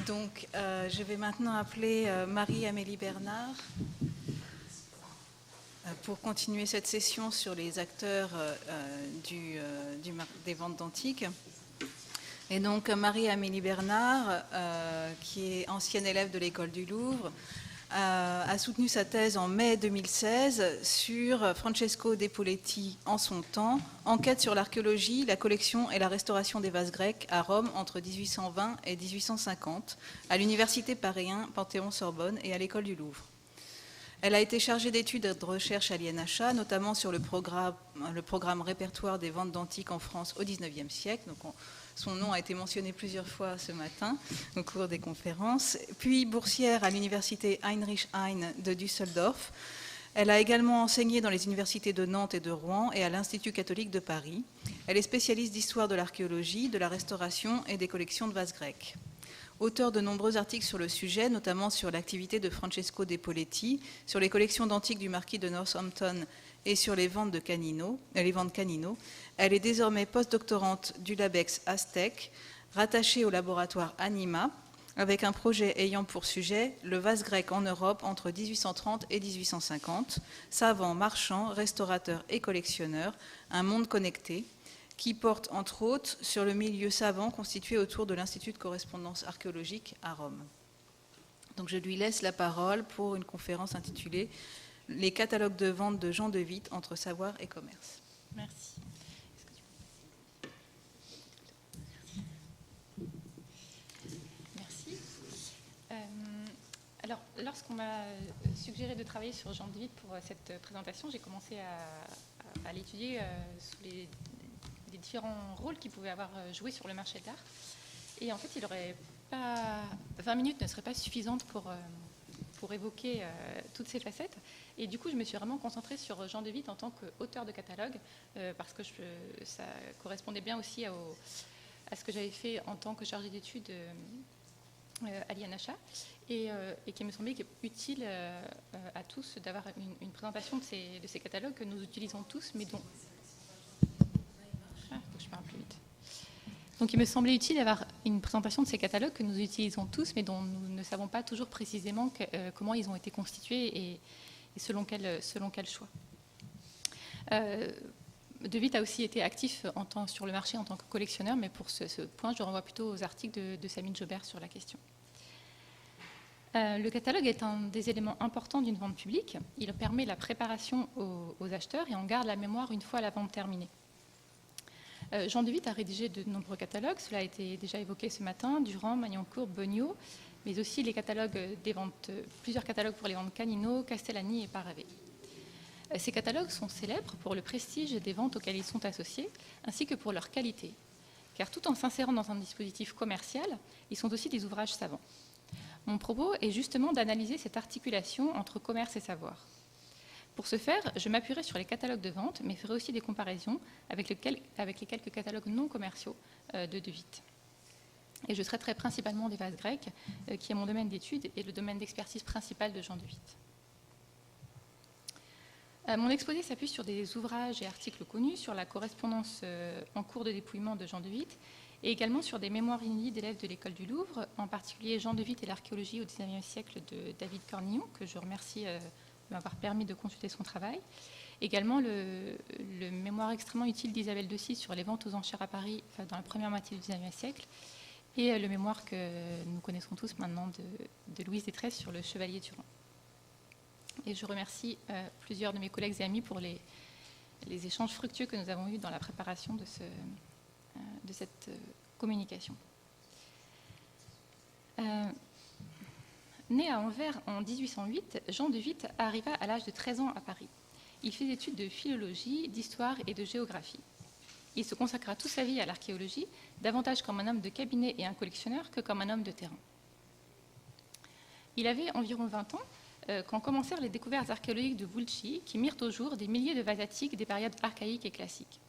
Donc, je vais maintenant appeler Marie-Amélie Bernard pour continuer cette session sur les acteurs des ventes d'antiques. Et donc, Marie-Amélie Bernard, qui est ancienne élève de l'École du Louvre, a soutenu sa thèse en mai 2016 sur Francesco Depoletti en son temps, enquête sur l'archéologie, la collection et la restauration des vases grecs à Rome entre 1820 et 1850, à l'Université Paris 1, Panthéon-Sorbonne et à l'École du Louvre. Elle a été chargée d'études et de recherche à l'INHA, notamment sur le programme répertoire des ventes d'antiques en France au XIXe siècle. Donc son nom a été mentionné plusieurs fois ce matin au cours des conférences. Puis boursière à l'université Heinrich Heine de Düsseldorf. Elle a également enseigné dans les universités de Nantes et de Rouen et à l'Institut catholique de Paris. Elle est spécialiste d'histoire de l'archéologie, de la restauration et des collections de vases grecs. Auteur de nombreux articles sur le sujet, notamment sur l'activité de Francesco Depoletti, sur les collections d'antiques du marquis de Northampton et sur les ventes Canino. Elle est désormais postdoctorante du LabEx Aztec, rattachée au laboratoire Anima, avec un projet ayant pour sujet le vase grec en Europe entre 1830 et 1850, savants, marchands, restaurateurs et collectionneurs, un monde connecté, qui porte entre autres sur le milieu savant constitué autour de l'Institut de correspondance archéologique à Rome. Donc je lui laisse la parole pour une conférence intitulée « Les catalogues de vente de Jean de Witt entre savoir et commerce ». Merci. Merci. Alors, lorsqu'on m'a suggéré de travailler sur Jean de Witt pour cette présentation, j'ai commencé à l'étudier sous les différents rôles qu'il pouvait avoir joué sur le marché de l'art. Et en fait, 20 minutes ne seraient pas suffisantes pour évoquer toutes ces facettes. Et du coup, je me suis vraiment concentrée sur Jean de Witt en tant qu'auteur de catalogue, parce que ça correspondait bien aussi à ce que j'avais fait en tant que chargée d'études à l'INHA, et qui me semblait utile à tous d'avoir une présentation de ces catalogues que nous utilisons tous, mais dont... je parle plus vite. Donc il me semblait utile d'avoir une présentation de ces catalogues que nous utilisons tous, mais dont nous ne savons pas toujours précisément comment ils ont été constitués et selon quel choix. De Witt a aussi été actif sur le marché en tant que collectionneur, mais pour ce point, je renvoie plutôt aux articles de Sabine Jobert sur la question. Le catalogue est un des éléments importants d'une vente publique. Il permet la préparation aux acheteurs et on garde la mémoire une fois la vente terminée. Jean de Witt a rédigé de nombreux catalogues, cela a été déjà évoqué ce matin, Durand, Magnancourt, Beugnot, mais aussi les catalogues plusieurs catalogues pour les ventes Canino, Castellani et Paravé. Ces catalogues sont célèbres pour le prestige des ventes auxquelles ils sont associés, ainsi que pour leur qualité, car tout en s'insérant dans un dispositif commercial, ils sont aussi des ouvrages savants. Mon propos est justement d'analyser cette articulation entre commerce et savoir. Pour ce faire, je m'appuierai sur les catalogues de vente, mais ferai aussi des comparaisons avec les quelques catalogues non commerciaux de Witt. Et je traiterai principalement des vases grecs, qui est mon domaine d'étude et le domaine d'expertise principal de Jean de Witt. Mon exposé s'appuie sur des ouvrages et articles connus sur la correspondance en cours de dépouillement de Jean de Witt, et également sur des mémoires inédites d'élèves de l'École du Louvre, en particulier Jean de Witt et l'archéologie au XIXe siècle de David Cornillon, que je remercie de m'avoir permis de consulter son travail. Également le mémoire extrêmement utile d'Isabelle Dessy sur les ventes aux enchères à Paris dans la première moitié du XIXe siècle, et le mémoire que nous connaissons tous maintenant de Louise Détresse sur le Chevalier Durand. Et je remercie plusieurs de mes collègues et amis pour les échanges fructueux que nous avons eus dans la préparation de cette communication. Né à Anvers en 1808, Jean de Witt arriva à l'âge de 13 ans à Paris. Il fit des études de philologie, d'histoire et de géographie. Il se consacra toute sa vie à l'archéologie, davantage comme un homme de cabinet et un collectionneur que comme un homme de terrain. Il avait environ 20 ans quand commencèrent les découvertes archéologiques de Vulci, qui mirent au jour des milliers de vases antiques des périodes archaïques et classiques.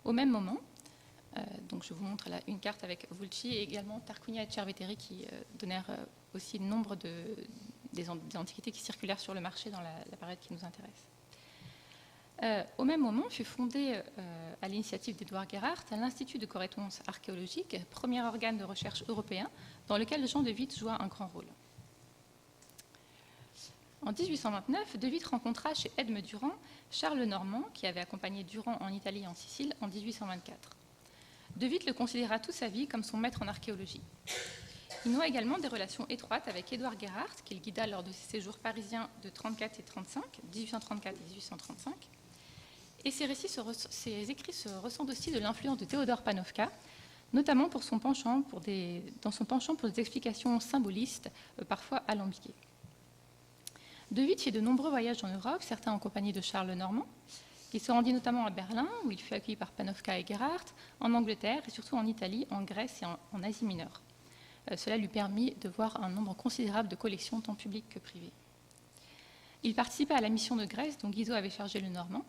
Au même moment, donc je vous montre là une carte avec Vulci et également Tarquinia et Cerveteri qui donnèrent aussi le nombre des antiquités qui circulèrent sur le marché dans la période qui nous intéresse. Au même moment fut fondé, à l'initiative d'Édouard Gerhardt, l'Institut de correspondance archéologique, premier organe de recherche européen, dans lequel Jean de Witt joua un grand rôle. En 1829, De Witt rencontra chez Edme Durand Charles Lenormand, qui avait accompagné Durand en Italie et en Sicile en 1824. De Witt le considéra toute sa vie comme son maître en archéologie. Il noua également des relations étroites avec Édouard Gerhardt, qu'il guida lors de ses séjours parisiens de 1834 et 1835. Et ses écrits se ressentent aussi de l'influence de Théodore Panofka, notamment dans son penchant pour des explications symbolistes, parfois alambiquées. De Witt fit de nombreux voyages en Europe, certains en compagnie de Charles Lenormand. Il se rendit notamment à Berlin, où il fut accueilli par Panofka et Gerhardt, en Angleterre et surtout en Italie, en Grèce et en Asie mineure. Cela lui permit de voir un nombre considérable de collections, tant publiques que privées. Il participa à la mission de Grèce dont Guizot avait chargé Lenormand,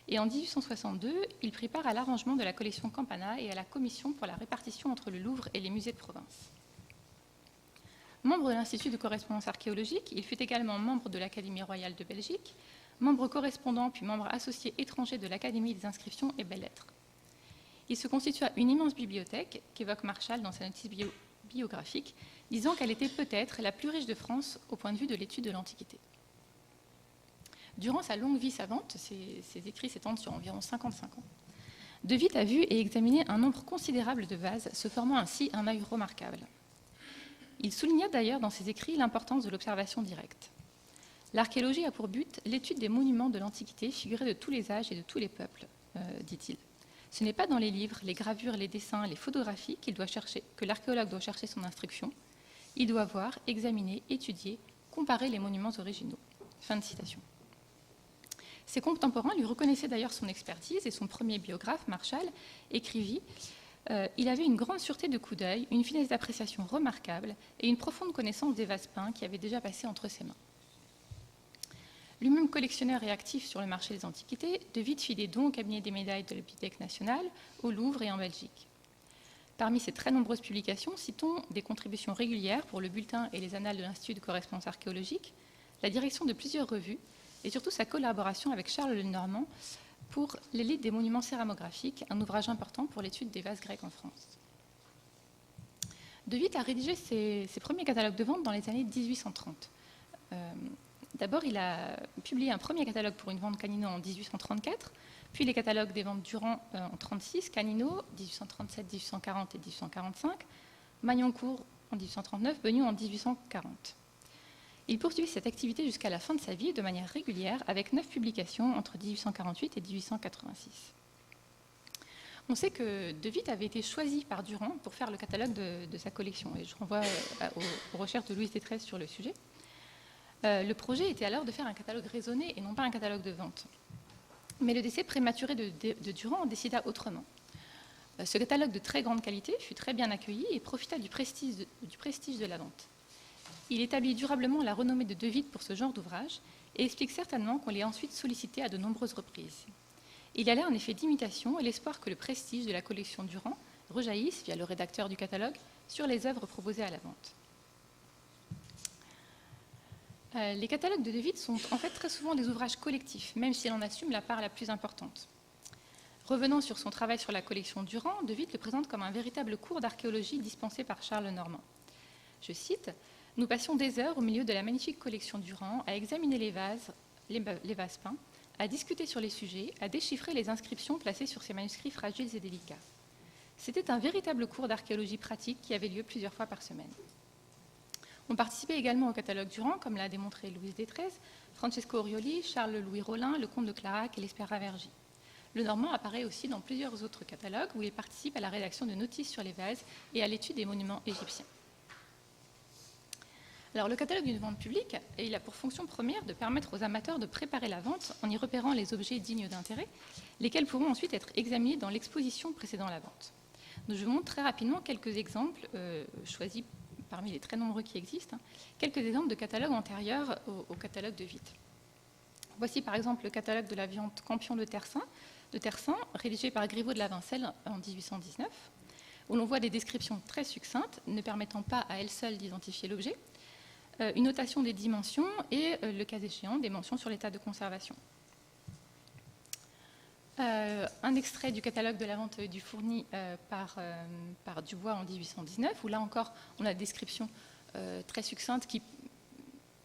et en 1862, il prit part à l'arrangement de la collection Campana et à la commission pour la répartition entre le Louvre et les musées de province. Membre de l'Institut de correspondance archéologique, il fut également membre de l'Académie royale de Belgique, membre correspondant puis membre associé étranger de l'Académie des inscriptions et belles-lettres. Il se constitua une immense bibliothèque qu'évoque Marchal dans sa notice biographique, disant qu'elle était peut-être la plus riche de France au point de vue de l'étude de l'Antiquité. Durant sa longue vie savante, ses écrits s'étendent sur environ 55 ans, De Witt a vu et examiné un nombre considérable de vases, se formant ainsi un œil remarquable. Il souligna d'ailleurs dans ses écrits l'importance de l'observation directe. L'archéologie a pour but l'étude des monuments de l'Antiquité figurés de tous les âges et de tous les peuples, dit-il. Ce n'est pas dans les livres, les gravures, les dessins, les photographies que l'archéologue doit chercher son instruction. Il doit voir, examiner, étudier, comparer les monuments originaux. Fin de citation. Ses contemporains lui reconnaissaient d'ailleurs son expertise et son premier biographe, Marchal, écrivit « Il avait une grande sûreté de coup d'œil, une finesse d'appréciation remarquable et une profonde connaissance des vases peints qui avaient déjà passé entre ses mains. » Lui-même collectionneur et actif sur le marché des antiquités, De Witt fit des dons au cabinet des médailles de la Bibliothèque nationale, au Louvre et en Belgique. Parmi ses très nombreuses publications, citons des contributions régulières pour le bulletin et les annales de l'Institut de correspondance archéologique, la direction de plusieurs revues et surtout sa collaboration avec Charles Lenormand pour l'élite des monuments céramographiques, un ouvrage important pour l'étude des vases grecs en France. De Witt a rédigé ses premiers catalogues de vente dans les années 1830. D'abord, il a publié un premier catalogue pour une vente Canino en 1834, puis les catalogues des ventes Durand en 1936, Canino 1837, 1840 et 1845, Magnancourt en 1839, Begnaud en 1840. Il poursuivit cette activité jusqu'à la fin de sa vie de manière régulière avec 9 publications entre 1848 et 1886. On sait que De Witt avait été choisi par Durand pour faire le catalogue de sa collection et je renvoie aux recherches de Louise Détresse sur le sujet. Le projet était alors de faire un catalogue raisonné et non pas un catalogue de vente. Mais le décès prématuré de Durand décida autrement. Ce catalogue de très grande qualité fut très bien accueilli et profita du prestige de la vente. Il établit durablement la renommée de Witt pour ce genre d'ouvrage et explique certainement qu'on l'ait ensuite sollicité à de nombreuses reprises. Il y a là un effet d'imitation et l'espoir que le prestige de la collection Durand rejaillisse, via le rédacteur du catalogue, sur les œuvres proposées à la vente. Les catalogues de Witt sont en fait très souvent des ouvrages collectifs, même s'il en assume la part la plus importante. Revenant sur son travail sur la collection Durand, De Witt le présente comme un véritable cours d'archéologie dispensé par Charles Lenormand. Je cite « Nous passions des heures au milieu de la magnifique collection Durand à examiner les vases peints, à discuter sur les sujets, à déchiffrer les inscriptions placées sur ces manuscrits fragiles et délicats. C'était un véritable cours d'archéologie pratique qui avait lieu plusieurs fois par semaine. » On participait également au catalogue Durand, comme l'a démontré Louise Détresse, Francesco Orioli, Charles-Louis Rollin, le comte de Clarac et l'Espéra Vergy. Lenormand apparaît aussi dans plusieurs autres catalogues où il participe à la rédaction de notices sur les vases et à l'étude des monuments égyptiens. Alors, le catalogue d'une vente publique, il a pour fonction première de permettre aux amateurs de préparer la vente en y repérant les objets dignes d'intérêt, lesquels pourront ensuite être examinés dans l'exposition précédant la vente. Donc, je vous montre très rapidement quelques exemples choisis parmi les très nombreux qui existent, quelques exemples de catalogues antérieurs au catalogue de Witt. Voici par exemple le catalogue de la viande Campion de Tersin, rédigé par Griveau de la Vincelle en 1819, où l'on voit des descriptions très succinctes, ne permettant pas à elles seules d'identifier l'objet, une notation des dimensions et, le cas échéant, des mentions sur l'état de conservation. un extrait du catalogue de la vente du Fourni par Dubois en 1819, où là encore, on a des descriptions très succinctes qui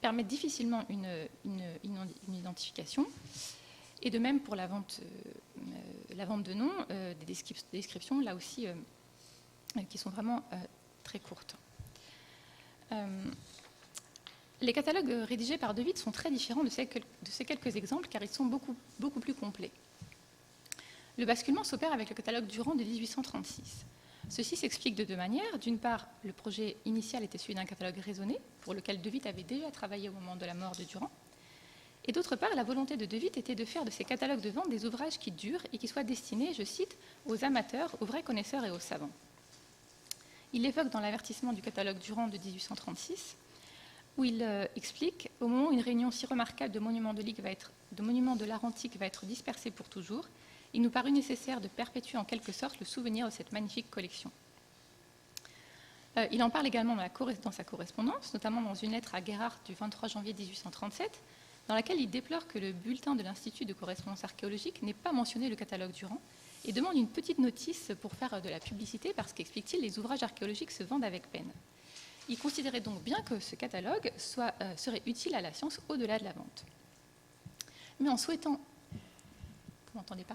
permettent difficilement une identification. Et de même pour la vente de noms, des descriptions, là aussi, qui sont vraiment très courtes. Les catalogues rédigés par De Witt sont très différents de ces quelques exemples, car ils sont beaucoup plus complets. Le basculement s'opère avec le catalogue Durand de 1836. Ceci s'explique de deux manières. D'une part, le projet initial était celui d'un catalogue raisonné, pour lequel De Witt avait déjà travaillé au moment de la mort de Durand. Et d'autre part, la volonté de Witt était de faire de ces catalogues de vente des ouvrages qui durent et qui soient destinés, je cite, aux amateurs, aux vrais connaisseurs et aux savants. Il évoque dans l'avertissement du catalogue Durand de 1836, où il explique, au moment où une réunion si remarquable de monuments de l'art antique va être dispersée pour toujours, il nous parut nécessaire de perpétuer en quelque sorte le souvenir de cette magnifique collection. Il en parle également dans sa correspondance, notamment dans une lettre à Gerhardt du 23 janvier 1837, dans laquelle il déplore que le bulletin de l'Institut de correspondance archéologique n'ait pas mentionné le catalogue Durand et demande une petite notice pour faire de la publicité parce qu'explique-t-il, les ouvrages archéologiques se vendent avec peine. Il considérait donc bien que ce catalogue serait utile à la science au-delà de la vente. Mais en souhaitant... Vous m'entendez pas ?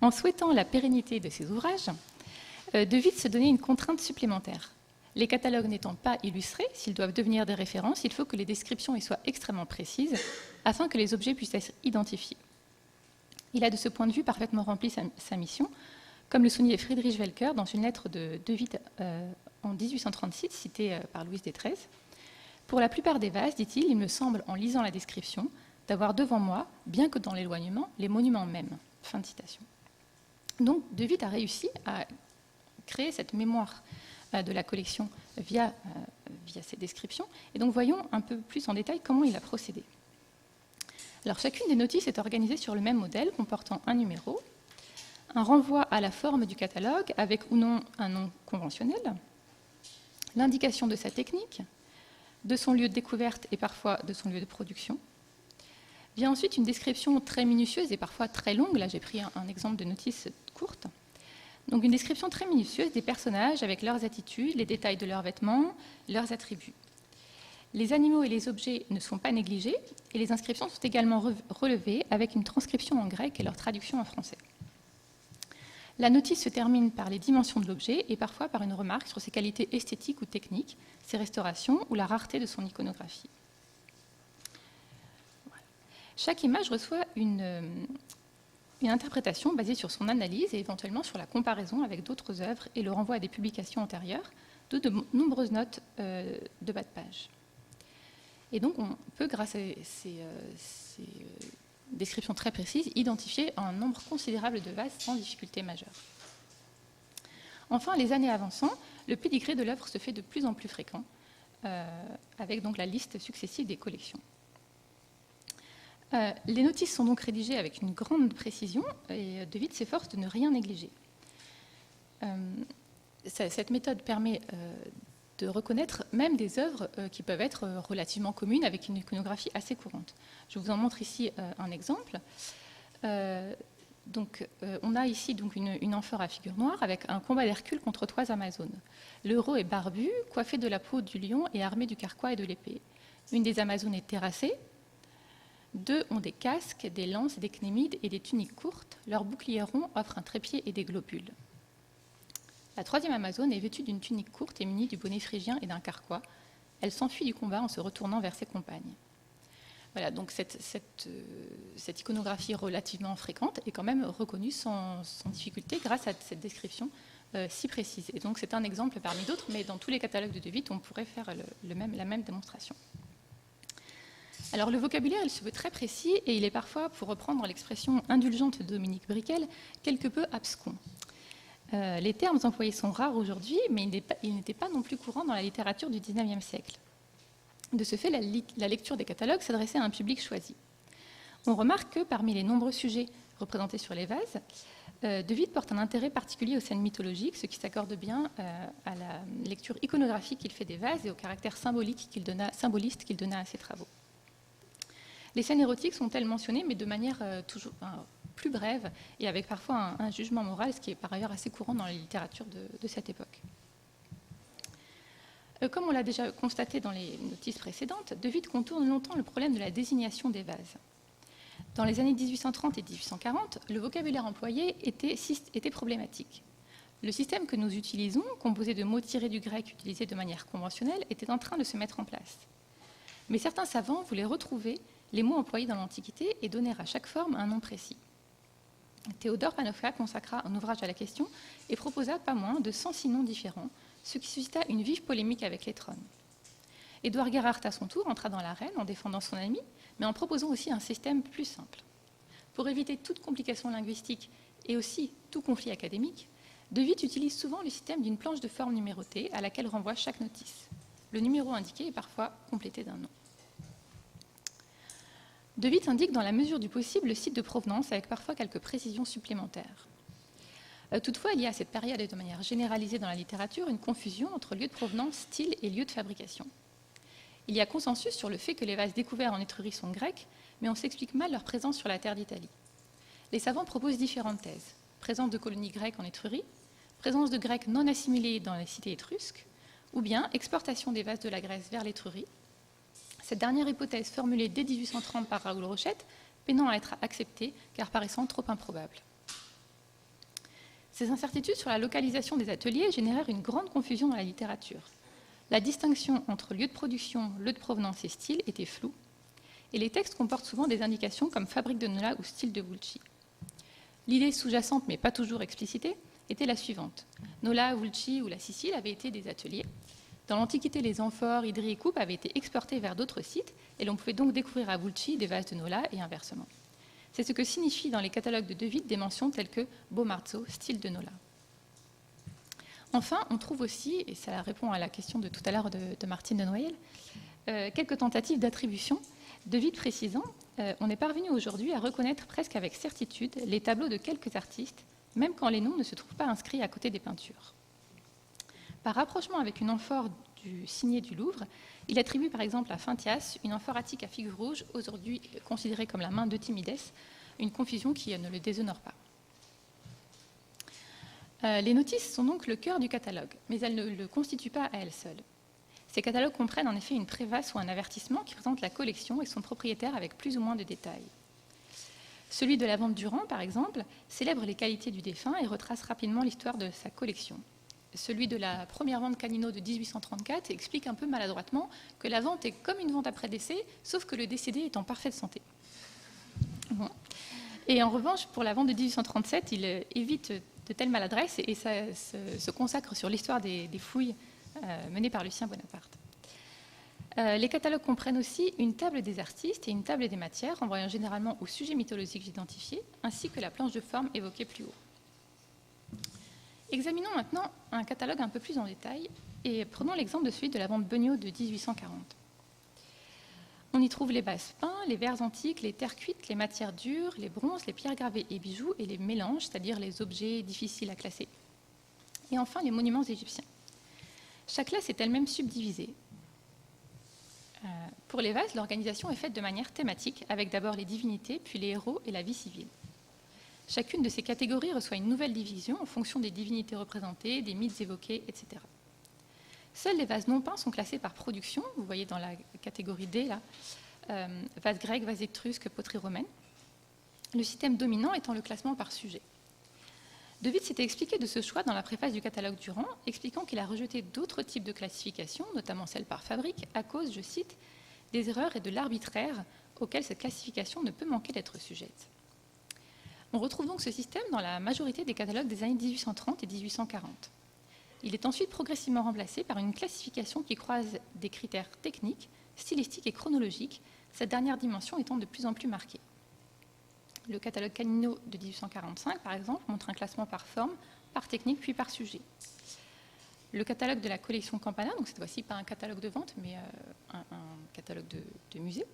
En souhaitant la pérennité de ces ouvrages, De Witt se donnait une contrainte supplémentaire. Les catalogues n'étant pas illustrés, s'ils doivent devenir des références, il faut que les descriptions y soient extrêmement précises afin que les objets puissent être identifiés. Il a de ce point de vue parfaitement rempli sa mission, comme le soulignait Friedrich Welcker dans une lettre de Witt en 1836, citée par Louise XIII. Pour la plupart des vases, dit-il, il me semble, en lisant la description, d'avoir devant moi, bien que dans l'éloignement, les monuments mêmes. Fin de citation. Donc, De Witt a réussi à créer cette mémoire de la collection via ces descriptions. Et donc, voyons un peu plus en détail comment il a procédé. Alors, chacune des notices est organisée sur le même modèle, comportant un numéro, un renvoi à la forme du catalogue, avec ou non un nom conventionnel, l'indication de sa technique, de son lieu de découverte et parfois de son lieu de production. Vient ensuite une description très minutieuse et parfois très longue. Là, j'ai pris un exemple de notice courte. Donc, une description très minutieuse des personnages avec leurs attitudes, les détails de leurs vêtements, leurs attributs. Les animaux et les objets ne sont pas négligés et les inscriptions sont également relevées avec une transcription en grec et leur traduction en français. La notice se termine par les dimensions de l'objet et parfois par une remarque sur ses qualités esthétiques ou techniques, ses restaurations ou la rareté de son iconographie. Voilà. Chaque image reçoit une interprétation basée sur son analyse et éventuellement sur la comparaison avec d'autres œuvres et le renvoi à des publications antérieures, de nombreuses notes de bas de page. Et donc, on peut, grâce à ces descriptions très précises, identifier un nombre considérable de vases sans difficulté majeure. Enfin, les années avançant, le pédigré de l'œuvre se fait de plus en plus fréquent, avec donc la liste successive des collections. Les notices sont donc rédigées avec une grande précision et De Witt s'efforce de ne rien négliger. Cette méthode permet de reconnaître même des œuvres qui peuvent être relativement communes avec une iconographie assez courante. Je vous en montre ici un exemple. On a ici donc une amphore à figure noire avec un combat d'Hercule contre 3 Amazones. Le héros est barbu, coiffé de la peau du lion et armé du carquois et de l'épée. Une des Amazones est terrassée. 2 ont des casques, des lances, des cnémides et des tuniques courtes. Leur bouclier rond offre un trépied et des globules. La 3e Amazone est vêtue d'une tunique courte et munie du bonnet phrygien et d'un carquois. Elle s'enfuit du combat en se retournant vers ses compagnes. Voilà, donc cette iconographie relativement fréquente est quand même reconnue sans difficulté grâce à cette description si précise. Et donc c'est un exemple parmi d'autres, mais dans tous les catalogues de De Witt, on pourrait faire la même démonstration. Alors le vocabulaire, il se veut très précis et il est parfois, pour reprendre l'expression indulgente de Dominique Briquel, quelque peu abscon. Les termes employés sont rares aujourd'hui, mais ils n'étaient pas non plus courants dans la littérature du XIXe siècle. De ce fait, la lecture des catalogues s'adressait à un public choisi. On remarque que parmi les nombreux sujets représentés sur les vases, De Witt porte un intérêt particulier aux scènes mythologiques, ce qui s'accorde bien à la lecture iconographique qu'il fait des vases et au caractère symboliste qu'il donna à ses travaux. Les scènes érotiques sont-elles mentionnées, mais de manière toujours plus brève et avec parfois un jugement moral, ce qui est par ailleurs assez courant dans la littérature de cette époque. Comme on l'a déjà constaté dans les notices précédentes, De Witt contourne longtemps le problème de la désignation des vases. Dans les années 1830 et 1840, le vocabulaire employé était problématique. Le système que nous utilisons, composé de mots tirés du grec utilisés de manière conventionnelle, était en train de se mettre en place. Mais certains savants voulaient retrouver les mots employés dans l'Antiquité et donner à chaque forme un nom précis. Théodore Panofka consacra un ouvrage à la question et proposa pas moins de 106 noms différents, ce qui suscita une vive polémique avec les trônes. Édouard Gerhardt, à son tour, entra dans l'arène en défendant son ami, mais en proposant aussi un système plus simple. Pour éviter toute complication linguistique et aussi tout conflit académique, De Witt utilise souvent le système d'une planche de forme numérotée à laquelle renvoie chaque notice. Le numéro indiqué est parfois complété d'un nom. De Witt indique dans la mesure du possible le site de provenance avec parfois quelques précisions supplémentaires. Toutefois, il y a à cette période et de manière généralisée dans la littérature une confusion entre lieu de provenance, style et lieu de fabrication. Il y a consensus sur le fait que les vases découverts en Étrurie sont grecs, mais on s'explique mal leur présence sur la terre d'Italie. Les savants proposent différentes thèses. Présence de colonies grecques en Étrurie, présence de Grecs non assimilés dans les cités étrusques, ou bien exportation des vases de la Grèce vers l'Étrurie. Cette dernière hypothèse, formulée dès 1830 par Raoul Rochette, peinant à être acceptée car paraissant trop improbable. Ces incertitudes sur la localisation des ateliers générèrent une grande confusion dans la littérature. La distinction entre lieu de production, lieu de provenance et style était floue, et les textes comportent souvent des indications comme fabrique de Nola ou style de Vulci. L'idée sous-jacente, mais pas toujours explicitée, était la suivante. Nola, Vulci ou la Sicile avaient été des ateliers. Dans l'Antiquité, les amphores, hydries et coupes avaient été exportés vers d'autres sites, et l'on pouvait donc découvrir à Vulci des vases de Nola et inversement. C'est ce que signifient dans les catalogues de De Witt des mentions telles que Beau Marzo, style de Nola. Enfin, on trouve aussi, et ça répond à la question de tout à l'heure de Martine de Noyelles, quelques tentatives d'attribution. De Witt précisant, on est parvenu aujourd'hui à reconnaître presque avec certitude les tableaux de quelques artistes, même quand les noms ne se trouvent pas inscrits à côté des peintures. Par rapprochement avec une amphore du signet du Louvre, il attribue par exemple à Phintias une amphore attique à figure rouge, aujourd'hui considérée comme la main d'Euthymides, une confusion qui ne le déshonore pas. Les notices sont donc le cœur du catalogue, mais elles ne le constituent pas à elles seules. Ces catalogues comprennent en effet une préface ou un avertissement qui présente la collection et son propriétaire avec plus ou moins de détails. Celui de la vente Durand, par exemple, célèbre les qualités du défunt et retrace rapidement l'histoire de sa collection. Celui de la première vente Canino de 1834 explique un peu maladroitement que la vente est comme une vente après décès, sauf que le décédé est en parfaite santé. Bon. Et en revanche, pour la vente de 1837, il évite de telles maladresses et se consacre sur l'histoire des fouilles menées par Lucien Bonaparte. Les catalogues comprennent aussi une table des artistes et une table des matières, renvoyant généralement au sujet mythologique identifié, ainsi que la planche de forme évoquée plus haut. Examinons maintenant un catalogue un peu plus en détail et prenons l'exemple de celui de la vente Beugnot de 1840. On y trouve les vases peints, les verres antiques, les terres cuites, les matières dures, les bronzes, les pierres gravées et bijoux et les mélanges, c'est-à-dire les objets difficiles à classer. Et enfin, les monuments égyptiens. Chaque classe est elle-même subdivisée. Pour les vases, l'organisation est faite de manière thématique, avec d'abord les divinités, puis les héros et la vie civile. Chacune de ces catégories reçoit une nouvelle division en fonction des divinités représentées, des mythes évoqués, etc. Seuls les vases non peints sont classés par production, vous voyez dans la catégorie D, là, vases grecs, vases étrusques, poterie romaine. Le système dominant étant le classement par sujet. De Witt s'était expliqué de ce choix dans la préface du catalogue Durand, expliquant qu'il a rejeté d'autres types de classifications, notamment celle par fabrique, à cause, je cite, des erreurs et de l'arbitraire auxquels cette classification ne peut manquer d'être sujette. On retrouve donc ce système dans la majorité des catalogues des années 1830 et 1840. Il est ensuite progressivement remplacé par une classification qui croise des critères techniques, stylistiques et chronologiques, cette dernière dimension étant de plus en plus marquée. Le catalogue Canino de 1845, par exemple, montre un classement par forme, par technique, puis par sujet. Le catalogue de la collection Campana, donc cette fois-ci pas un catalogue de vente, mais un catalogue de musée.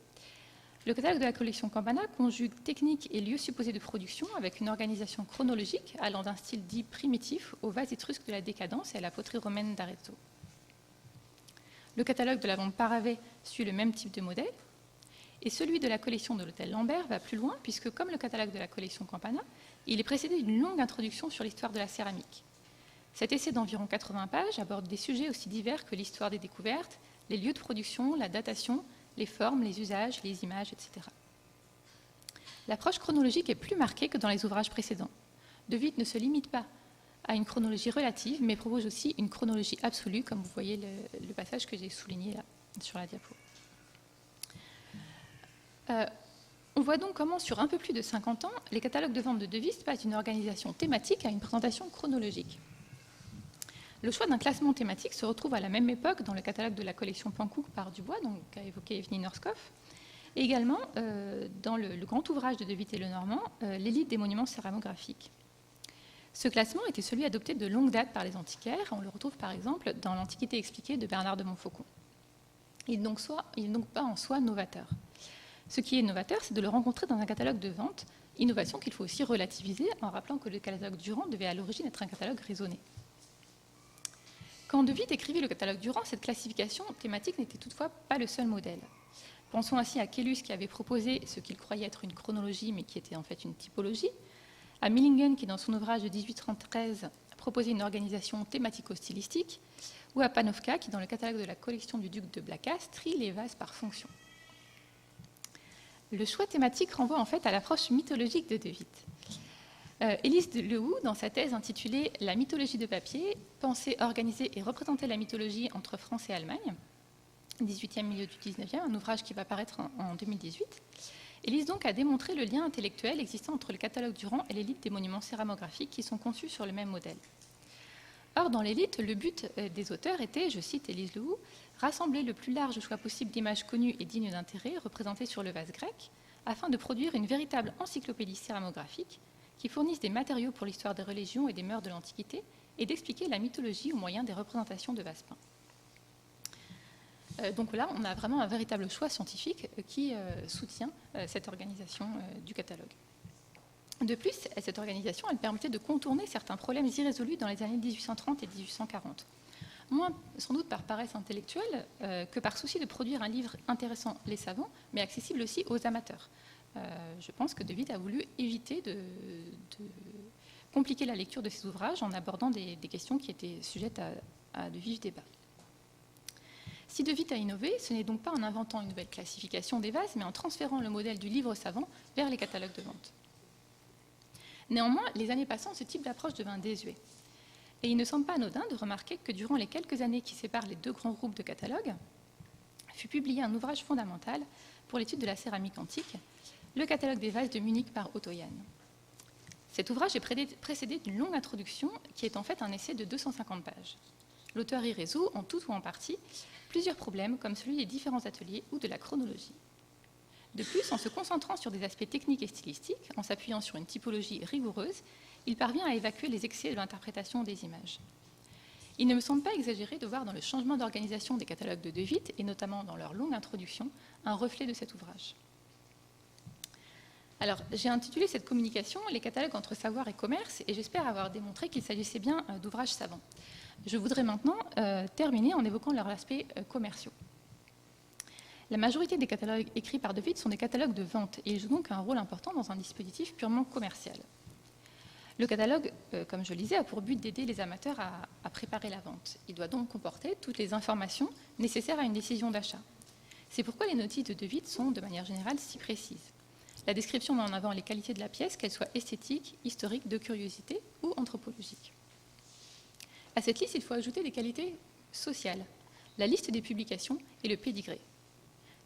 Le catalogue de la collection Campana conjugue technique et lieu supposé de production avec une organisation chronologique allant d'un style dit primitif au vase étrusque de la décadence et à la poterie romaine d'Arezzo. Le catalogue de la vente Paravet suit le même type de modèle. Et celui de la collection de l'hôtel Lambert va plus loin, puisque comme le catalogue de la collection Campana, il est précédé d'une longue introduction sur l'histoire de la céramique. Cet essai d'environ 80 pages aborde des sujets aussi divers que l'histoire des découvertes, les lieux de production, la datation, les formes, les usages, les images, etc. L'approche chronologique est plus marquée que dans les ouvrages précédents. De Witt ne se limite pas à une chronologie relative, mais propose aussi une chronologie absolue, comme vous voyez le passage que j'ai souligné là, sur la diapo. On voit donc comment, sur un peu plus de 50 ans, les catalogues de vente de Witt passent d'une organisation thématique à une présentation chronologique. Le choix d'un classement thématique se retrouve à la même époque dans le catalogue de la collection Pankow par Dubois, donc qu'a évoqué Evelyne Norskopf, et également dans le grand ouvrage de Witt et Lenormand, l'élite des monuments céramographiques. Ce classement était celui adopté de longue date par les antiquaires. On le retrouve par exemple dans l'Antiquité expliquée de Bernard de Montfaucon. Il n'est donc pas en soi novateur. Ce qui est novateur, c'est de le rencontrer dans un catalogue de vente, innovation qu'il faut aussi relativiser en rappelant que le catalogue Durand devait à l'origine être un catalogue raisonné. Quand De Witt écrivit le catalogue Durand, cette classification thématique n'était toutefois pas le seul modèle. Pensons ainsi à Caylus qui avait proposé ce qu'il croyait être une chronologie mais qui était en fait une typologie, à Millingen qui dans son ouvrage de 1813 proposait une organisation thématico-stylistique, ou à Panofka qui dans le catalogue de la collection du duc de Blacas trie les vases par fonction. Le choix thématique renvoie en fait à l'approche mythologique de Witt. Élise Lehoux, dans sa thèse intitulée « La mythologie de papier, penser, organiser et représenter la mythologie entre France et Allemagne », 18e milieu du 19e, un ouvrage qui va paraître en 2018, Élise donc a démontré le lien intellectuel existant entre le catalogue Durand et l'élite des monuments céramographiques qui sont conçus sur le même modèle. Or, dans l'élite, le but des auteurs était, je cite Élise Lehoux, « rassembler le plus large choix possible d'images connues et dignes d'intérêt représentées sur le vase grec, afin de produire une véritable encyclopédie céramographique qui fournisse des matériaux pour l'histoire des religions et des mœurs de l'Antiquité et d'expliquer la mythologie au moyen des représentations de vases peints. » Donc là, on a vraiment un véritable choix scientifique qui soutient cette organisation du catalogue. De plus, cette organisation, elle permettait de contourner certains problèmes irrésolus dans les années 1830 et 1840. Moins sans doute par paresse intellectuelle que par souci de produire un livre intéressant les savants, mais accessible aussi aux amateurs. Je pense que De Witt a voulu éviter de compliquer la lecture de ses ouvrages en abordant des questions qui étaient sujettes à de vifs débats. Si De Witt a innové, ce n'est donc pas en inventant une nouvelle classification des vases, mais en transférant le modèle du livre savant vers les catalogues de vente. Néanmoins, les années passant, ce type d'approche devint désuet. Et il ne semble pas anodin de remarquer que durant les quelques années qui séparent les deux grands groupes de catalogues, fut publié un ouvrage fondamental pour l'étude de la céramique antique, le catalogue des vases de Munich par Otto Jahn. Cet ouvrage est précédé d'une longue introduction qui est en fait un essai de 250 pages. L'auteur y résout, en tout ou en partie, plusieurs problèmes comme celui des différents ateliers ou de la chronologie. De plus, en se concentrant sur des aspects techniques et stylistiques, en s'appuyant sur une typologie rigoureuse, il parvient à évacuer les excès de l'interprétation des images. Il ne me semble pas exagéré de voir dans le changement d'organisation des catalogues de De Witt, et notamment dans leur longue introduction, un reflet de cet ouvrage. Alors, j'ai intitulé cette communication « Les catalogues entre savoir et commerce » et j'espère avoir démontré qu'il s'agissait bien d'ouvrages savants. Je voudrais maintenant terminer en évoquant leurs aspects commerciaux. La majorité des catalogues écrits par De Witt sont des catalogues de vente et ils jouent donc un rôle important dans un dispositif purement commercial. Le catalogue, comme je le disais, a pour but d'aider les amateurs à préparer la vente. Il doit donc comporter toutes les informations nécessaires à une décision d'achat. C'est pourquoi les notices de De Witt sont, de manière générale, si précises. La description met en avant les qualités de la pièce, qu'elles soient esthétiques, historiques, de curiosité ou anthropologiques. À cette liste, il faut ajouter des qualités sociales, la liste des publications et le pédigré.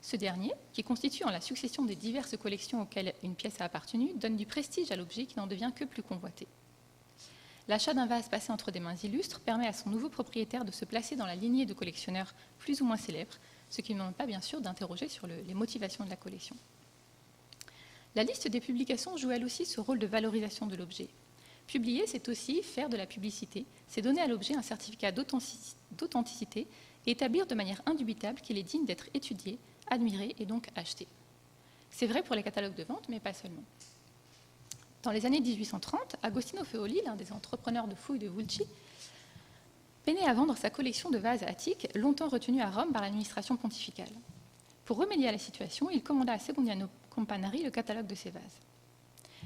Ce dernier, qui constitue en la succession des diverses collections auxquelles une pièce a appartenu, donne du prestige à l'objet qui n'en devient que plus convoité. L'achat d'un vase passé entre des mains illustres permet à son nouveau propriétaire de se placer dans la lignée de collectionneurs plus ou moins célèbres, ce qui ne demande pas bien sûr d'interroger sur les motivations de la collection. La liste des publications joue elle aussi ce rôle de valorisation de l'objet. Publier, c'est aussi faire de la publicité, c'est donner à l'objet un certificat d'authenticité et établir de manière indubitable qu'il est digne d'être étudié, admiré et donc acheté. C'est vrai pour les catalogues de vente, mais pas seulement. Dans les années 1830, Agostino Feoli, l'un des entrepreneurs de fouilles de Vulci, peinait à vendre sa collection de vases attiques, longtemps retenue à Rome par l'administration pontificale. Pour remédier à la situation, il commanda à Secondiano Campanari le catalogue de ses vases.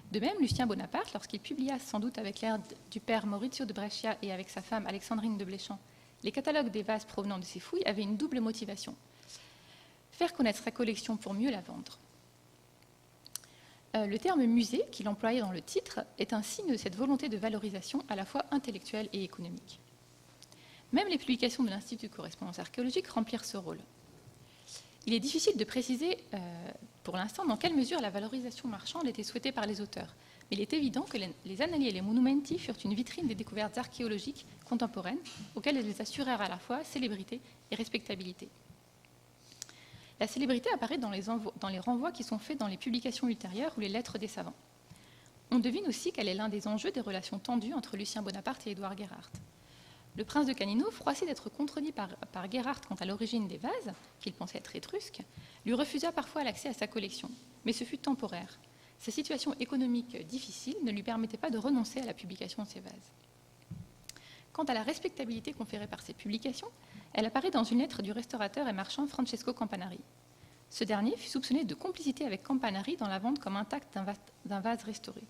De même, Lucien Bonaparte, lorsqu'il publia, sans doute avec l'aide du père Maurizio de Brescia et avec sa femme Alexandrine de Bléchamp, les catalogues des vases provenant de ses fouilles, avait une double motivation: faire connaître sa collection pour mieux la vendre. Le terme musée, qu'il employait dans le titre, est un signe de cette volonté de valorisation à la fois intellectuelle et économique. Même les publications de l'Institut de correspondance archéologique remplirent ce rôle. Il est difficile de préciser pour l'instant dans quelle mesure la valorisation marchande était souhaitée par les auteurs, mais il est évident que les Annali et les Monumenti furent une vitrine des découvertes archéologiques contemporaines auxquelles elles assurèrent à la fois célébrité et respectabilité. La célébrité apparaît dans les renvois qui sont faits dans les publications ultérieures ou les lettres des savants. On devine aussi qu'elle est l'un des enjeux des relations tendues entre Lucien Bonaparte et Édouard Gerhardt. Le prince de Canino, froissé d'être contredit par Gerhardt quant à l'origine des vases, qu'il pensait être étrusques, lui refusa parfois l'accès à sa collection, mais ce fut temporaire. Sa situation économique difficile ne lui permettait pas de renoncer à la publication de ses vases. Quant à la respectabilité conférée par ces publications, elle apparaît dans une lettre du restaurateur et marchand Francesco Campanari. Ce dernier fut soupçonné de complicité avec Campanari dans la vente comme intacte d'un vase restauré.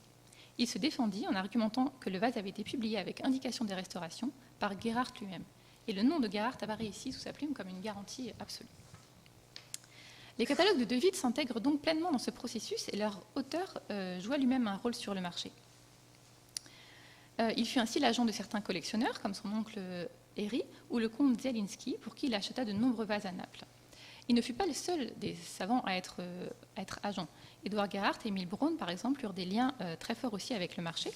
Il se défendit en argumentant que le vase avait été publié avec indication des restaurations par Gerhardt lui-même. Et le nom de Gerhardt apparaît ici sous sa plume comme une garantie absolue. Les catalogues de De Witt s'intègrent donc pleinement dans ce processus et leur auteur joua lui-même un rôle sur le marché. Il fut ainsi l'agent de certains collectionneurs, comme son oncle Héry ou le comte Zielinski, pour qui il acheta de nombreux vases à Naples. Il ne fut pas le seul des savants à être agent. Édouard Gerhardt et Émile Braun, par exemple, eurent des liens très forts aussi avec le marché,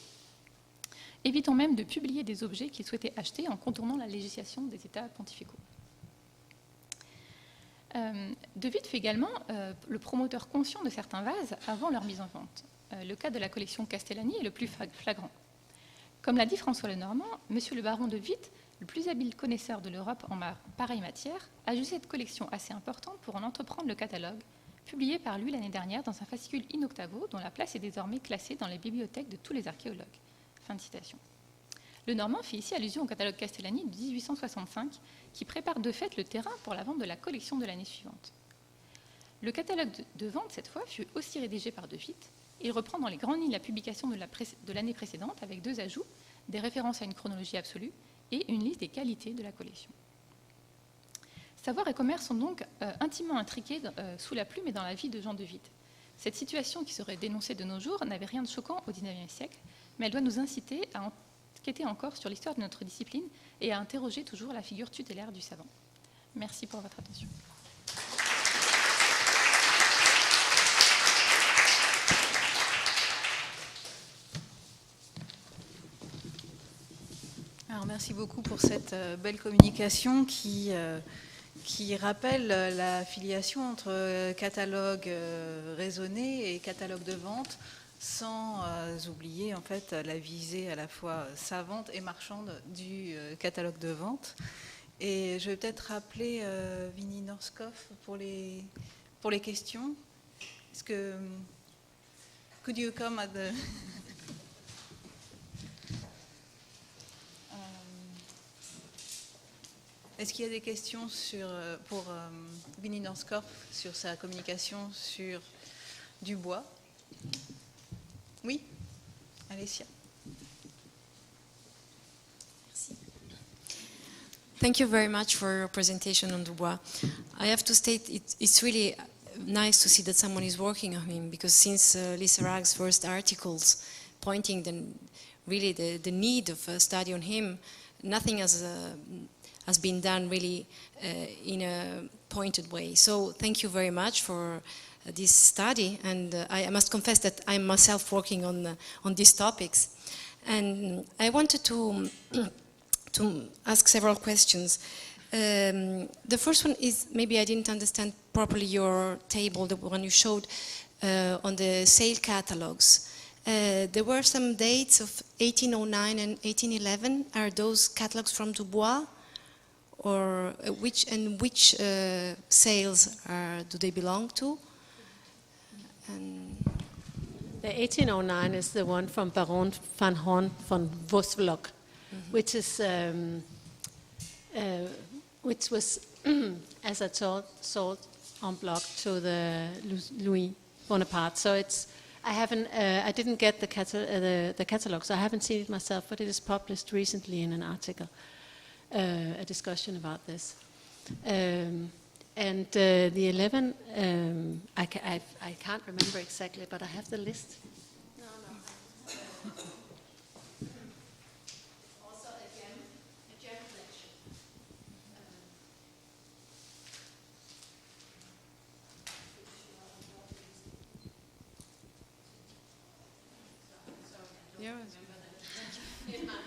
évitant même de publier des objets qu'ils souhaitaient acheter en contournant la législation des États pontificaux. De Witt fut également le promoteur conscient de certains vases avant leur mise en vente. Le cas de la collection Castellani est le plus flagrant. Comme l'a dit François Lenormand, M. le baron de Witt, le plus habile connaisseur de l'Europe en pareille matière, a jugé cette collection assez importante pour en entreprendre le catalogue, publié par lui l'année dernière dans un fascicule in octavo dont la place est désormais classée dans les bibliothèques de tous les archéologues. Fin de citation. Lenormand fait ici allusion au catalogue Castellani de 1865 qui prépare de fait le terrain pour la vente de la collection de l'année suivante. Le catalogue de vente, cette fois, fut aussi rédigé par De Witt. Il reprend dans les grandes lignes la publication de l'année précédente avec 2 ajouts, des références à une chronologie absolue et une liste des qualités de la collection. Savoir et commerce sont donc intimement intriqués sous la plume et dans la vie de Jean de Witt. Cette situation qui serait dénoncée de nos jours n'avait rien de choquant au XIXe siècle, mais elle doit nous inciter à enquêter encore sur l'histoire de notre discipline et à interroger toujours la figure tutélaire du savant. Merci pour votre attention. Alors, merci beaucoup pour cette belle communication qui rappelle la filiation entre catalogue raisonné et catalogue de vente, sans oublier en fait la visée à la fois savante et marchande du catalogue de vente. Et je vais peut-être rappeler Vinnie Norskov pour les questions. Est-ce que could you come at the Est-ce qu'il y a des questions pour Vinnie Norskov sur sa communication sur du bois? Oui, Alessia. Merci. Thank you very much for your presentation on Dubois. I have to state it's really nice to see that someone is working on him, because since Lisa Ragg's first articles pointing really the need of a study on him, nothing has been done really in a pointed way. So thank you very much for this study, and I must confess that I'm myself working on these topics. And I wanted to ask several questions. The first one is, maybe I didn't understand properly your table, the one you showed on the sale catalogs. There were some dates of 1809 and 1811. Are those catalogs from Dubois? Or which sales do they belong to? And the 1809 is the one from Baron van Horn von Vosvlok, which was, as I saw en bloc to the Louis Bonaparte. So it's I didn't get the catalog, so I haven't seen it myself, but it is published recently in an article, a discussion about this. And the 11, I can't remember exactly, but I have the list. Also a gem collection. Yeah. In my head.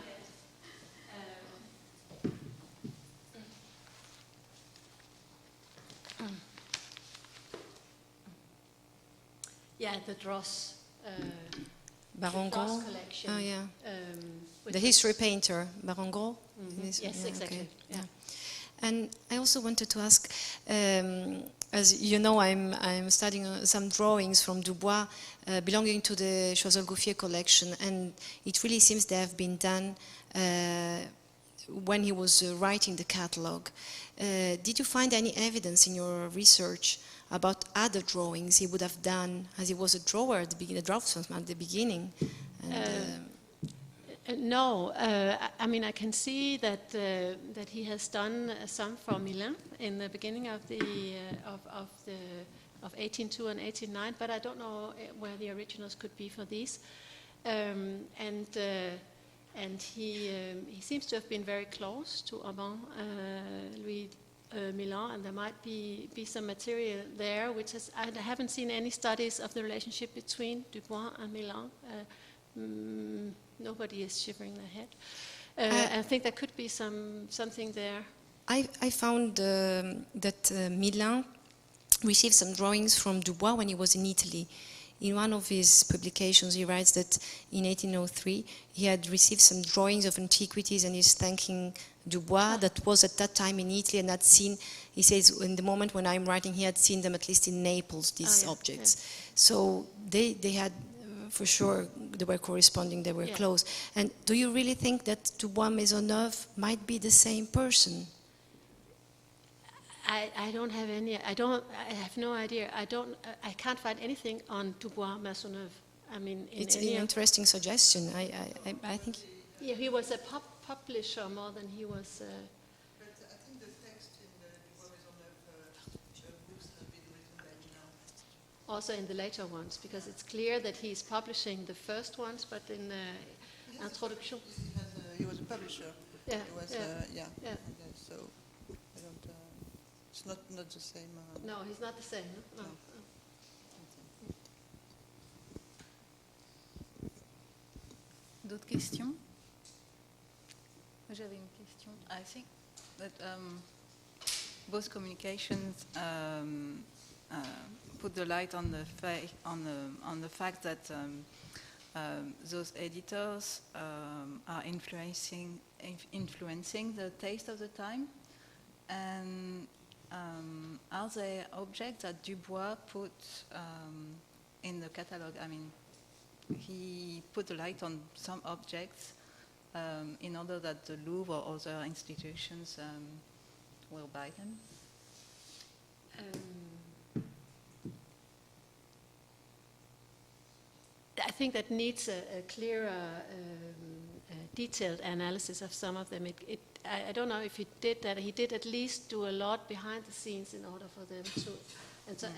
Yeah, the Dross. Baron Dross Gros. collection. Oh, yeah. Which The was- history painter, Baron Gros. Yes, Yeah, exactly. okay. Yeah. And I also wanted to ask, as you know, I'm studying some drawings from Dubois belonging to the Choiseul-Gouffier collection, and it really seems they have been done when he was writing the catalogue. Did you find any evidence in your research about other drawings he would have done, as he was a drawer at the beginning, a draftsman at the beginning? And, No, I mean I can see that that he has done some for Milan in the beginning of the of 1802 and 1809, but I don't know where the originals could be for these. And he seems to have been very close to Armand Louis Milan, and there might be some material there, which is I haven't seen any studies of the relationship between Dubois and Milan. Nobody is shivering their head. I think there could be something there. I found that Milan received some drawings from Dubois when he was in Italy. In one of his publications, he writes that in 1803 he had received some drawings of antiquities, and he's thanking Dubois that was at that time in Italy and had seen, he says, in the moment when I'm writing, he had seen them at least in Naples, these objects. Yeah. So they had, for sure, they were corresponding, they were close. And do you really think that Dubois Maisonneuve might be the same person? I don't have any. I have no idea. I can't find anything on Dubois Maisonneuve. I mean, it's an interesting suggestion. I think. Yeah, he was a publisher more than he was. But I think the text in the Dubois Maisonneuve books have been written by Milan. Also in the later ones, because it's clear that he's publishing the first ones, but in the introduction. He was a publisher. Yeah. He was, yeah. So I don't. It's not the same. No, he's not the same. No. D'autres questions? J'avais une question. I think that both communications put the light on the fact that those editors are influencing the taste of the time, and are there objects that Dubois put in the catalogue? I mean, he put the light on some objects in order that the Louvre or other institutions will buy them. I think that needs a clearer, detailed analysis of some of them. I don't know if he did that. He did at least do a lot behind the scenes in order for them to.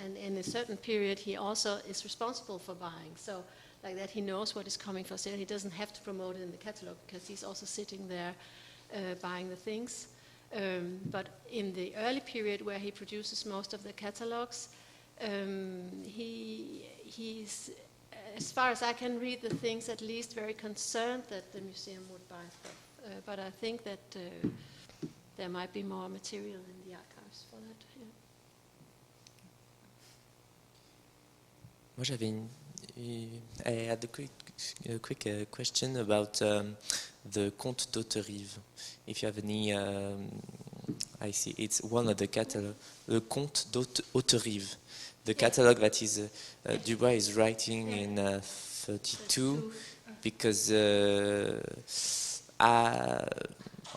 And in a certain period, he also is responsible for buying. So, like that, he knows what is coming for sale. He doesn't have to promote it in the catalog because he's also sitting there buying the things. But in the early period where he produces most of the catalogs, he's, as far as I can read the things, at least very concerned that the museum would buy stuff. But I think that there might be more material in the archives for that. Yeah. Moi, j'avais I had a quick question about the Comte d'Hauterive. If you have any, I see it's one of the catalog, the Comte d'Hauterive, the catalog that is Dubois is writing in 32, because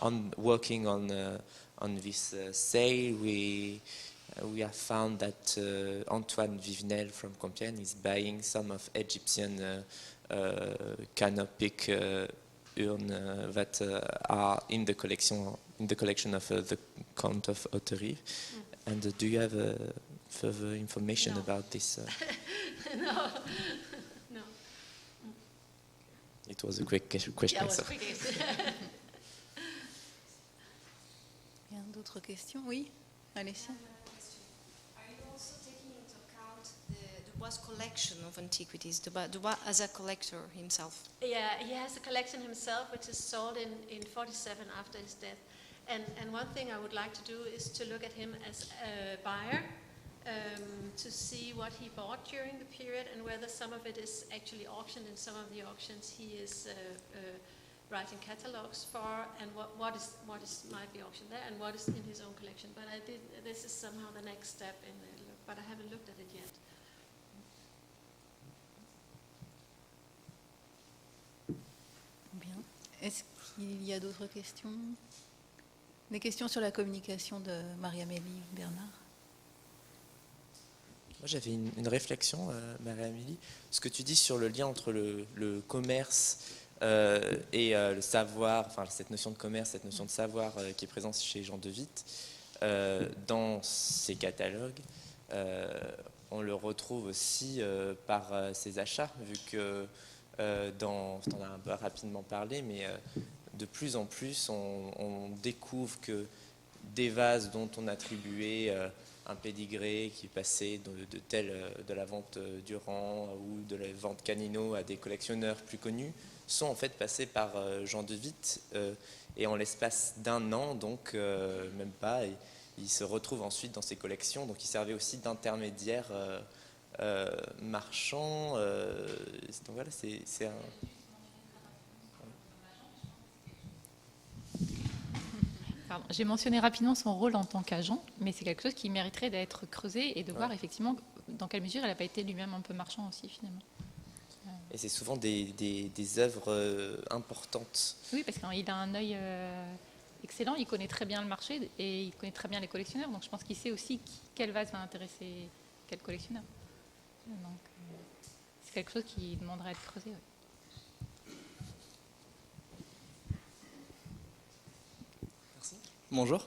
on working on this sale, we we have found that Antoine Vivenel from Compiègne is buying some of Egyptian canopic urns that are in the collection of the Count of Hauterive. And do you have further information No. about this? No. No. It was a quick question. Yeah, it was so- quick. Bien, d'autres questions? Oui, Alessia? Are you also taking into account Dubois' collection of antiquities, Dubois as a collector himself? Yeah, he has a collection himself, which is sold in 47 after his death. And one thing I would like to do is to look at him as a buyer, to see what he bought during the period and whether some of it is actually auctioned in some of the auctions he is writing catalogs for, and what might be auctioned there and what is in his own collection. But this is somehow the next step in the look, but I haven't looked at it yet. Bien. Est-ce qu'il y a d'autres questions? Des questions sur la communication de Marie-Amélie Bernard? Moi, j'avais une réflexion, Marie-Amélie. Ce que tu dis sur le lien entre le commerce et le savoir, enfin cette notion de commerce, cette notion de savoir qui est présente chez Jean de Witt, dans ses catalogues, on le retrouve aussi par ses achats, vu que t'en as un peu rapidement parlé, mais de plus en plus on découvre que des vases dont on attribuait un pédigré qui passait de la vente Durand ou de la vente Canino à des collectionneurs plus connus sont en fait passés par Jean de Witt, et en l'espace d'un an, donc même pas, et il se retrouve ensuite dans ses collections, donc il servait aussi d'intermédiaire marchand. Donc voilà, c'est un... Pardon, j'ai mentionné rapidement son rôle en tant qu'agent, mais c'est quelque chose qui mériterait d'être creusé et de voir effectivement dans quelle mesure elle n'a pas été lui-même un peu marchand aussi finalement. Et c'est souvent des œuvres importantes. Oui, parce qu'il a un œil excellent, il connaît très bien le marché et il connaît très bien les collectionneurs, donc je pense qu'il sait aussi quel vase va intéresser quel collectionneur. Donc c'est quelque chose qui demanderait à être creusé. Ouais. Bonjour.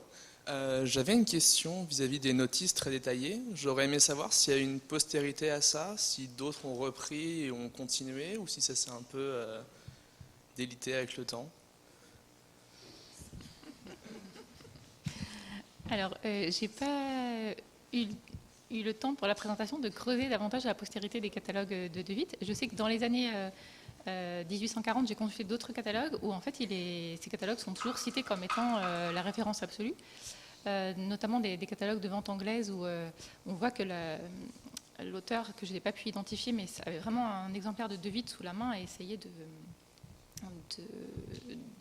J'avais une question vis-à-vis des notices très détaillées. J'aurais aimé savoir s'il y a une postérité à ça, si d'autres ont repris et ont continué, ou si ça s'est un peu délité avec le temps. Alors, j'ai pas eu le temps pour la présentation de creuser davantage la postérité des catalogues de Witt. Je sais que dans les années 1840, j'ai consulté d'autres catalogues où en fait ces catalogues sont toujours cités comme étant la référence absolue, notamment des catalogues de vente anglaise où on voit que l'auteur, que je n'ai pas pu identifier, mais avait vraiment un exemplaire de Witt sous la main et essayait de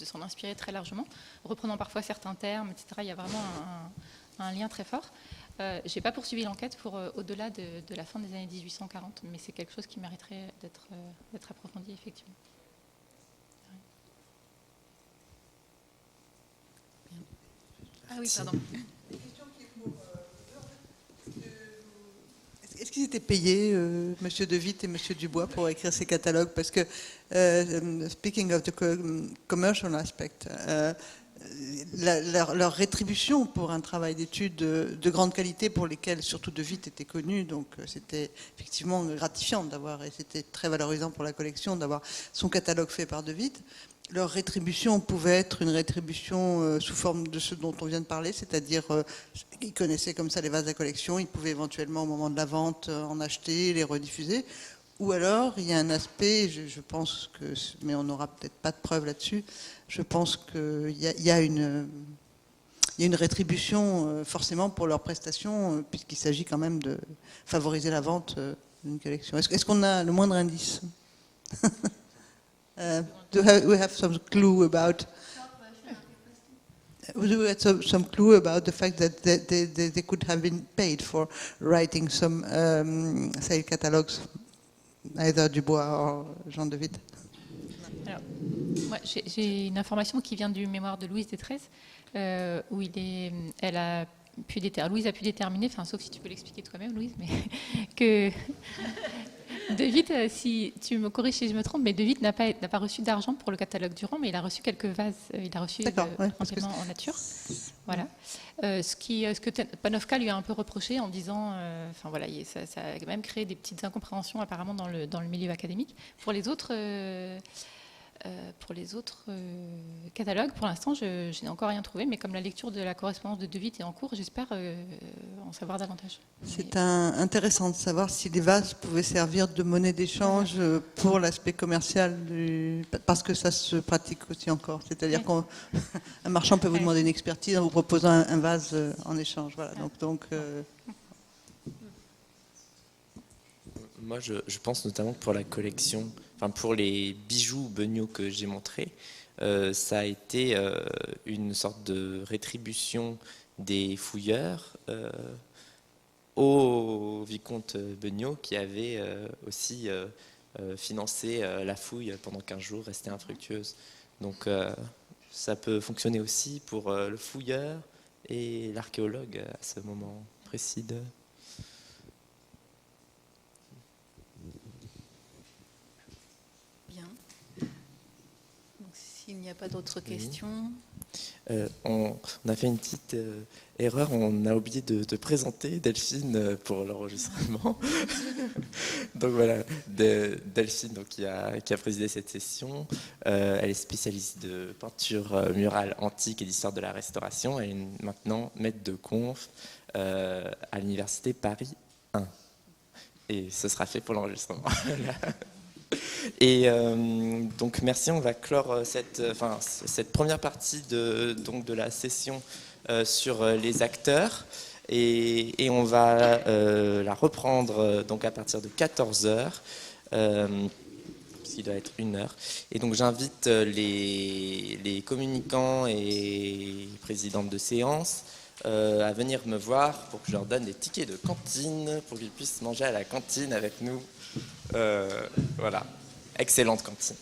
s'en inspirer très largement, reprenant parfois certains termes, etc. Il y a vraiment un lien très fort. Je n'ai pas poursuivi l'enquête pour au-delà de la fin des années 1840, mais c'est quelque chose qui mériterait d'être approfondi, effectivement. Ah oui, pardon. Une question qui est pour est-ce qu'ils étaient payés, Monsieur de Witt et Monsieur Dubois, pour écrire ces catalogues? Parce que, speaking of the commercial aspect, leur rétribution pour un travail d'étude de grande qualité pour lesquels surtout de Witt était connu, donc c'était effectivement gratifiant d'avoir, et c'était très valorisant pour la collection d'avoir son catalogue fait par de Witt. Leur rétribution pouvait être une rétribution sous forme de ce dont on vient de parler, c'est-à-dire ils connaissaient comme ça les vases de la collection, ils pouvaient éventuellement au moment de la vente en acheter, les rediffuser. Ou alors, il y a un aspect, je pense que, mais on n'aura peut-être pas de preuves là-dessus, je pense qu'il y a une rétribution forcément pour leurs prestations, puisqu'il s'agit quand même de favoriser la vente d'une collection. Est-ce qu'on a le moindre indice? Do we have some clue about the fact that they could have been paid for writing some sale catalogues, either Dubois or Jean de Witt? Alors, j'ai une information qui vient du mémoire de Louise Détresse, où elle a Louise a pu déterminer, enfin, sauf si tu peux l'expliquer toi-même, Louise, mais que De Witt, si tu me corriges si je me trompe, mais De Witt n'a pas reçu d'argent pour le catalogue Durand, mais il a reçu quelques vases. Il a reçu un paiement en nature. Voilà. Ce que Panofka lui a un peu reproché en disant, enfin voilà, ça a même créé des petites incompréhensions apparemment dans le milieu académique. Pour les autres catalogues, pour l'instant, je n'ai encore rien trouvé, mais comme la lecture de la correspondance de De Witt est en cours, j'espère en savoir davantage. C'est intéressant de savoir si les vases pouvaient servir de monnaie d'échange pour l'aspect commercial, parce que ça se pratique aussi encore. C'est-à-dire qu'un marchand peut vous demander une expertise en vous proposant un vase en échange. Voilà. Moi, je pense notamment que pour la collection, enfin pour les bijoux Beugnot que j'ai montrés, ça a été une sorte de rétribution des fouilleurs au vicomte Beugnot qui avait aussi financé la fouille pendant 15 jours, restée infructueuse. Donc ça peut fonctionner aussi pour le fouilleur et l'archéologue à ce moment précis de... S'il n'y a pas d'autres questions. On a fait une petite erreur, on a oublié de présenter Delphine pour l'enregistrement. Donc voilà, Delphine donc, qui a présidé cette session. Elle est spécialiste de peinture murale antique et d'histoire de la restauration. Elle est maintenant maître de conf à l'université Paris 1. Et ce sera fait pour l'enregistrement. Et donc merci, on va clore cette première partie de la session sur les acteurs et on va la reprendre donc à partir de 14h, puisqu'il doit être 1h. Et donc j'invite les communicants et présidentes de séance à venir me voir pour que je leur donne des tickets de cantine pour qu'ils puissent manger à la cantine avec nous. Voilà. Excellente cantine.